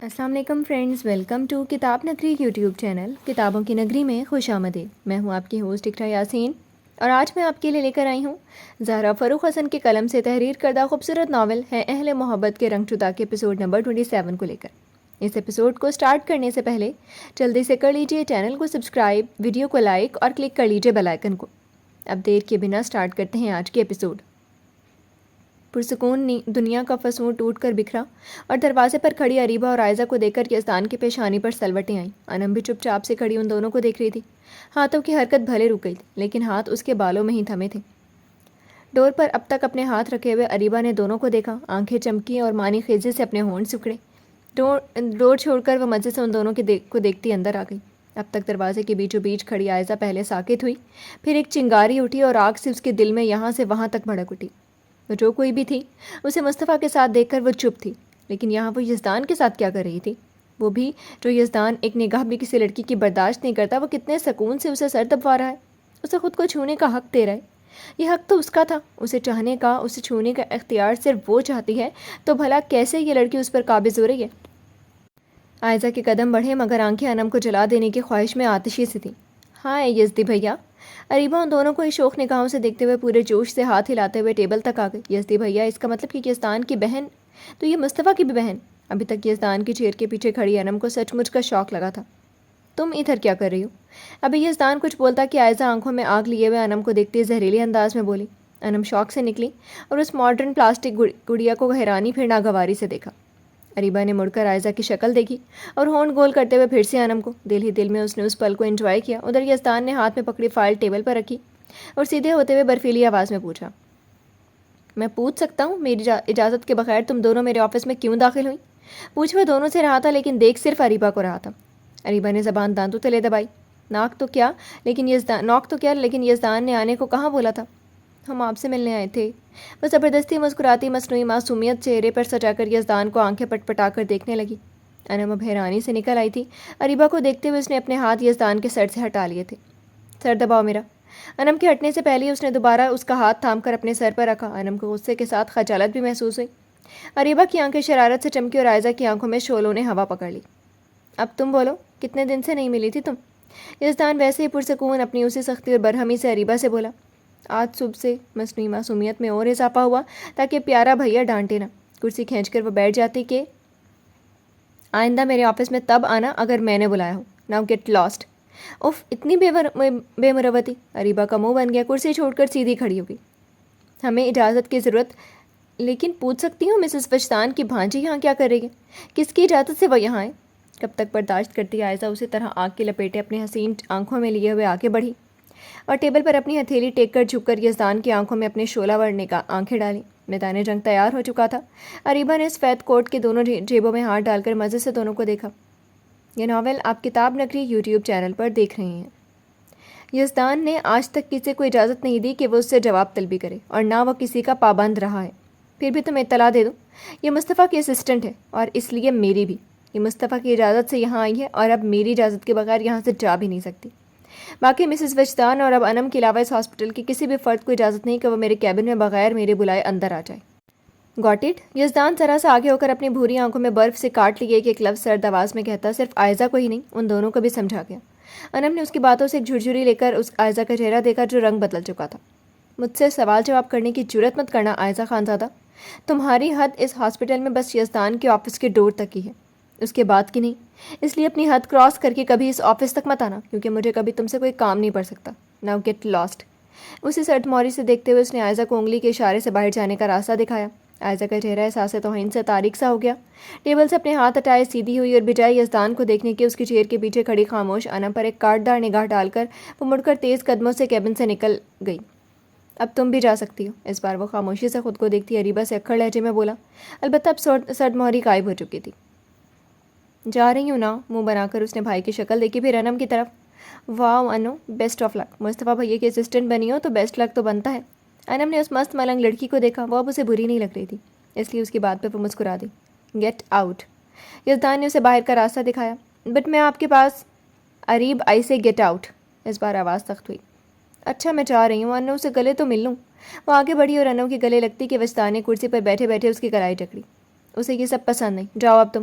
السلام علیکم friends, welcome to کتاب نگری یوٹیوب چینل کتابوں کی نگری میں خوش آمدید۔ میں ہوں آپ کی ہوسٹ اقرا یاسین اور آج میں آپ کے لیے لے کر آئی ہوں زہرا فروخ حسن کے قلم سے تحریر کردہ خوبصورت ناول ہے اہل محبت کے رنگ چتا کے ایپیسوڈ نمبر 27 کو لے کر۔ اس ایپیسوڈ کو سٹارٹ کرنے سے پہلے جلدی سے کر لیجئے چینل کو سبسکرائب، ویڈیو کو لائک اور کلک کر لیجئے بیل آئیکن کو۔ اب دیر کے بنا سٹارٹ کرتے ہیں آج کے ایپیسوڈ۔ پرسکون دنیا کا فسون ٹوٹ کر بکھرا اور دروازے پر کھڑی اریبہ اور عائزہ کو دیکھ کر یزدان کی پیشانی پر سلوٹیں آئیں۔ انم بھی چپ چاپ سے کھڑی ان دونوں کو دیکھ رہی تھی۔ ہاتھوں کی حرکت بھلے رک گئی تھی لیکن ہاتھ اس کے بالوں میں ہی تھمے تھے۔ ڈور پر اب تک اپنے ہاتھ رکھے ہوئے اریبہ نے دونوں کو دیکھا، آنکھیں چمکی اور مانی خیزے سے اپنے ہونٹ سکڑے۔ ڈور چھوڑ کر وہ مزے سے ان دونوں کو دیکھتی اندر آ گئی۔ اب تک دروازے کے بیچوں بیچ کھڑی عائزہ پہلے ساکت ہوئی، پھر ایک چنگاری اٹھی اور آگ سے اس کے دل میں یہاں سے وہاں تک بھڑک اٹھی۔ وہ جو کوئی بھی تھی اسے مصطفیٰ کے ساتھ دیکھ کر وہ چپ تھی، لیکن یہاں وہ یزدان کے ساتھ کیا کر رہی تھی؟ وہ بھی جو یزدان ایک نگاہ بھی کسی لڑکی کی برداشت نہیں کرتا، وہ کتنے سکون سے اسے سر دبوا رہا ہے، اسے خود کو چھونے کا حق دے رہا ہے۔ یہ حق تو اس کا تھا، اسے چاہنے کا، اسے چھونے کا اختیار صرف وہ چاہتی ہے، تو بھلا کیسے یہ لڑکی اس پر قابض ہو رہی ہے؟ عائزہ کے قدم بڑھے مگر آنکھیں انم کو جلا دینے کی خواہش میں آتشی سی تھیں۔ ہائے یزدی بھیا! اریبہ ان دونوں کو اس شوق نگاہوں سے دیکھتے ہوئے پورے جوش سے ہاتھ ہلاتے ہوئے ٹیبل تک آ گئی۔ یزدی بھیا، اس کا مطلب کہ یزدان کی بہن تو یہ مصطفیٰ کی بھی بہن؟ ابھی تک یزدان کی چیئر کے پیچھے کھڑی انم کو سچ مچ کا شوق لگا تھا۔ تم ادھر کیا کر رہی ہو؟ ابھی یزدان کچھ بولتا کہ عائزہ آنکھوں میں آگ لیے ہوئے انم کو دیکھتے زہریلے انداز میں بولی۔ انم شوق سے نکلی اور اس ماڈرن پلاسٹک گڑیا کو حیرانی پھر ناگواری سے دیکھا۔ اریبہ نے مڑ کر عائزہ کی شکل دیکھی اور ہونٹ گول کرتے ہوئے پھر سے انم کو۔ دل ہی دل میں اس نے اس پل کو انجوائے کیا۔ ادھر یزدان نے ہاتھ میں پکڑی فائل ٹیبل پر رکھی اور سیدھے ہوتے ہوئے برفیلی آواز میں پوچھا، میں پوچھ سکتا ہوں میری اجازت کے بغیر تم دونوں میرے آفس میں کیوں داخل ہوئی؟ پوچھ وہ دونوں سے رہا تھا لیکن دیکھ صرف اریبہ کو رہا تھا۔ اریبہ نے زبان دانتوں تلے دبائی۔ ناک تو کیا لیکن یزدان نے آنے کو کہاں بولا تھا؟ ہم آپ سے ملنے آئے تھے۔ وہ زبردستی مسکراتی مصنوعی معصومیت چہرے پر سجا کر یزدان کو آنکھیں پٹ پٹا کر دیکھنے لگی۔ انم اب حیرانی سے نکل آئی تھی۔ اریبہ کو دیکھتے ہوئے اس نے اپنے ہاتھ یزدان کے سر سے ہٹا لیے تھے۔ سر دباؤ میرا۔ انم کے ہٹنے سے پہلے اس نے دوبارہ اس کا ہاتھ تھام کر اپنے سر پر رکھا۔ انم کو غصے کے ساتھ خجالت بھی محسوس ہوئی۔ اریبہ کی آنکھیں شرارت سے چمکی اور عائزہ کی آنکھوں میں شعلوں نے ہوا پکڑ لی۔ اب تم بولو، کتنے دن سے نہیں ملی تھی تم؟ یزدان ویسے ہی پرسکون اپنی اسی سختی اور برہمی سے اریبہ سے بولا۔ آج صبح سے مصنوعی معصومیت میں اور اضافہ ہوا تاکہ پیارا بھیا ڈانٹے نہ۔ کرسی کھینچ کر وہ بیٹھ جاتی کہ آئندہ میرے آفس میں تب آنا اگر میں نے بلایا ہو۔ Now get lost. اف اتنی بے مروتی! اریبہ کا منہ بن گیا، کرسی چھوڑ کر سیدھی کھڑی ہو گئی۔ ہمیں اجازت کی ضرورت، لیکن پوچھ سکتی ہوں مسز وجدان کی بھانجی یہاں کیا کر رہی ہے؟ کس کی اجازت سے وہ یہاں آئے؟ کب تک برداشت کرتی عائزہ اسی طرح آگ کی لپیٹیں اپنے حسین آنکھوں میں لیے ہوئے آگے بڑھی اور ٹیبل پر اپنی ہتھیلی ٹیک کر جھک کر یزدان کی آنکھوں میں اپنے شعلہ ور کا آنکھیں ڈالیں۔ میدان جنگ تیار ہو چکا تھا۔ اریبہ نے سفید کوٹ کے دونوں جیبوں میں ہاتھ ڈال کر مزے سے دونوں کو دیکھا۔ یہ ناول آپ کتاب نگری یوٹیوب چینل پر دیکھ رہے ہیں۔ یزدان نے آج تک کسی کو اجازت نہیں دی کہ وہ اس سے جواب طلبی کرے اور نہ وہ کسی کا پابند رہا ہے۔ پھر بھی تمہیں اطلاع دے دوں، یہ مصطفیٰ کی اسسٹنٹ ہے اور اس لیے میری بھی۔ یہ مصطفیٰ کی اجازت سے یہاں آئی ہے اور اب میری اجازت کے بغیر یہاں سے جا بھی نہیں سکتی۔ باقی مسز وجدان اور اب انم کے علاوہ اس ہاسپٹل کے کسی بھی فرد کو اجازت نہیں کہ وہ میرے کیبن میں بغیر میرے بلائے اندر آ جائے۔ Got it? یزدان ذرا سا آگے ہو کر اپنی بھوری آنکھوں میں برف سے کاٹ لیے کہ ایک لفظ سرد آواز میں کہتا صرف عائزہ کو ہی نہیں ان دونوں کو بھی سمجھا گیا۔ انم نے اس کی باتوں سے ایک جھرجھری لے کر اس عائزہ کا چہرہ دیکھا جو رنگ بدل چکا تھا۔ مجھ سے سوال جواب کرنے کی جرات مت کرنا عائزہ خانزادہ۔ تمہاری حد اس ہاسپٹل میں بس یزدان کے آفس کے ڈور تک ہی ہے، اس کے بعد کی نہیں۔ اس لیے اپنی حد کراس کر کے کبھی اس آفس تک مت آنا کیونکہ مجھے کبھی تم سے کوئی کام نہیں پڑ سکتا۔ Now get lost. اسی سرد موری سے دیکھتے ہوئے اس نے عائزہ کو انگلی کے اشارے سے باہر جانے کا راستہ دکھایا۔ عائزہ کا چہرہ احساس توہین سے تاریک سا ہو گیا۔ ٹیبل سے اپنے ہاتھ ہٹائے سیدھی ہوئی اور بجائے یزدان کو دیکھنے کے اس کی چیئر کے پیچھے کھڑی خاموش انم پر ایک کاٹدار نگاہ ڈال کر وہ مڑ کر تیز قدموں سے کیبن سے نکل گئی۔ اب تم بھی جا سکتی ہو۔ اس بار وہ خاموشی سے خود کو دیکھتی اریبہ سے اکھڑ لہجے میں بولا، البتہ اب سرد مہری غائب ہو چکی تھی۔ جا رہی ہوں نا، منہ بنا کر اس نے بھائی کی شکل دیکھی پھر انم کی طرف۔ واو انو، بیسٹ آف لک۔ مصطفیٰ بھیا کی اسسٹنٹ بنی ہو تو بیسٹ لک تو بنتا ہے۔ انم نے اس مست ملنگ لڑکی کو دیکھا، وہ اب اسے بری نہیں لگ رہی تھی، اس لیے اس کی بات پہ وہ مسکرا دی۔ Get out. یزدان نے اسے باہر کا راستہ دکھایا۔ بٹ میں آپ کے پاس اریب آئی سے گیٹ آؤٹ۔ اس بار آواز سخت ہوئی۔ اچھا میں چاہ رہی ہوں انو سے گلے تو مل لوں۔ وہ آگے بڑھی اور انو کے گلے لگتی کہ وجدان نے کرسی پر بیٹھے بیٹھے اس کی کلائی جکڑی۔ اسے یہ سب پسند نہیں، جاؤ اب تم۔